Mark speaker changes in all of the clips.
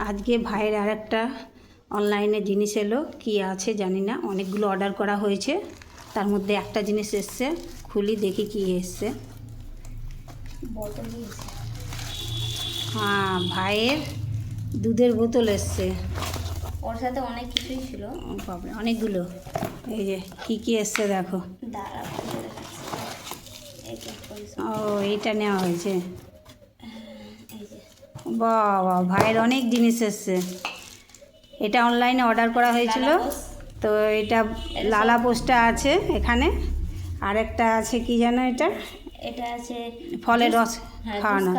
Speaker 1: আজকে ভাইয়ের আর একটা অনলাইনে জিনিস এলো, কি আছে জানি না। অনেকগুলো অর্ডার করা হয়েছে, তার মধ্যে একটা জিনিস এসছে। খুলি দেখি কি এসছে। হ্যাঁ, ভাইয়ের দুধের বোতল এসছে।
Speaker 2: ওর সাথে অনেক কিছুই ছিল।
Speaker 1: বাবা, অনেকগুলো। এই যে কি এসছে দেখো। ও, এইটা নেওয়া হয়েছে। বাবা, ভাইয়ের অনেক জিনিস এসছে। এটা অনলাইনে অর্ডার করা হয়েছিল, তো এটা লালা পোস্টটা আছে এখানে। আর একটা আছে কি জানো,
Speaker 2: এটা আছে
Speaker 1: ফলের রস খাওয়ানো।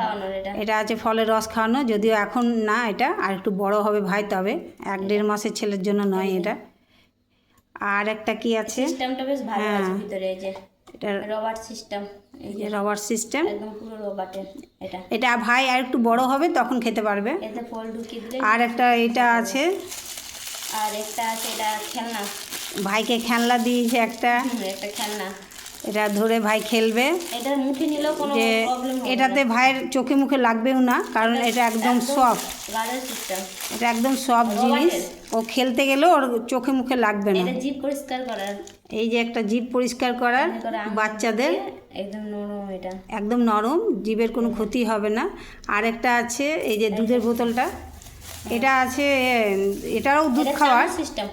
Speaker 1: এটা আছে ফলের রস খাওয়ানো, যদিও এখন না, এটা আর একটু বড় হবে ভাই, তবে 1-1.5 মাসের ছেলের জন্য নয় এটা। আর একটা কি আছে,
Speaker 2: সিস্টেমটা বেশ ভালো আছে ভিতরে। এই যে
Speaker 1: এটা
Speaker 2: রবার সিস্টেম,
Speaker 1: এই যে রবার সিস্টেম,
Speaker 2: একদম পুরো রবারের।
Speaker 1: এটা ভাই আর একটু বড় হবে তখন খেতে পারবে।
Speaker 2: এতে ফল ঢুকিয়ে দিলে।
Speaker 1: আর একটা এটা আছে,
Speaker 2: আর একটা আছে এটা খেলনা।
Speaker 1: ভাইকে খেলনা দিয়েছে একটা
Speaker 2: খেলনা।
Speaker 1: এটা ধরে ভাই খেলবে।
Speaker 2: এটা মুঠে নিলেও কোনো প্রবলেম হবে না।
Speaker 1: এটাতে ভাইয়ের চোখে মুখে লাগবেও না, কারণ এটা একদম সফট।
Speaker 2: গার্ডার সিস্টেম,
Speaker 1: এটা একদম সফট জিনিস। ও খেলতে গেলেও ওর চোখে মুখে লাগবে না।
Speaker 2: এটা জিভ পরিষ্কার করার।
Speaker 1: এই যে একটা জিভ পরিষ্কার করার বাচ্চাদের,
Speaker 2: একদম নরম। এটা
Speaker 1: একদম নরম, জিভের কোনো ক্ষতি হবে না। আর একটা আছে এই যে দুধের বোতলটা, এটা আছে, এটাও দুধ খাওয়ার
Speaker 2: সিস্টেম।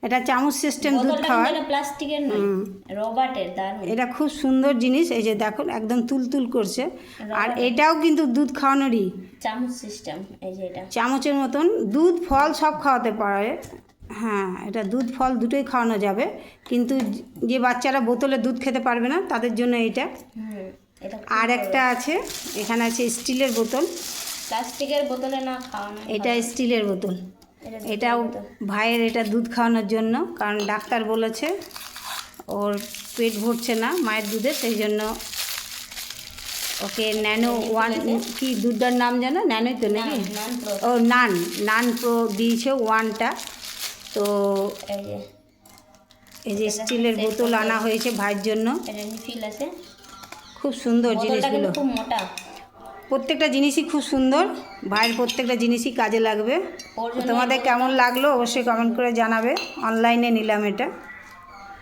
Speaker 1: এটা চামচ সিস্টেম দুধ খাওয়ার।
Speaker 2: প্লাস্টিকের নয়, রবারের। দারুণ,
Speaker 1: এটা খুব সুন্দর জিনিস। এই যে দেখুন একদম তুলতুল করছে। আর এটাও কিন্তু দুধ খাওয়ানোরই
Speaker 2: চামচ সিস্টেম। এই যে এটা
Speaker 1: চামচের মতন দুধ ফল সব খাওয়াতে পারে। হ্যাঁ, এটা দুধ ফল দুটোই খাওয়ানো যাবে, কিন্তু যে বাচ্চারা বোতলে দুধ খেতে পারবে না তাদের জন্য এইটা। আর একটা আছে, এখানে আছে স্টিলের বোতল।
Speaker 2: প্লাস্টিকের বোতলে না খাওয়ানো,
Speaker 1: এটা স্টিলের বোতল। এটাও ভাইয়ের, এটা দুধ খাওয়ানোর জন্য, কারণ ডাক্তার বলেছে ওর পেট ভরছে না মায়ের দুধে, সেই জন্য ওকে ন্যানো ওয়ান, কি দুধটার নাম জানো, ন্যানোই তো নাকি? ও নান প্রো দিয়েছে ওয়ানটা। তো এই যে স্টিলের বোতল আনা হয়েছে ভাইয়ের জন্য। খুব সুন্দর জিনিসগুলো,
Speaker 2: খুব মোটা।
Speaker 1: প্রত্যেকটা জিনিসই খুব সুন্দর, ভাইয়ের প্রত্যেকটা জিনিসই কাজে লাগবে। তোমাদের কেমন লাগলো অবশ্যই কমেন্ট করে জানাবে। অনলাইনে নিলাম এটা।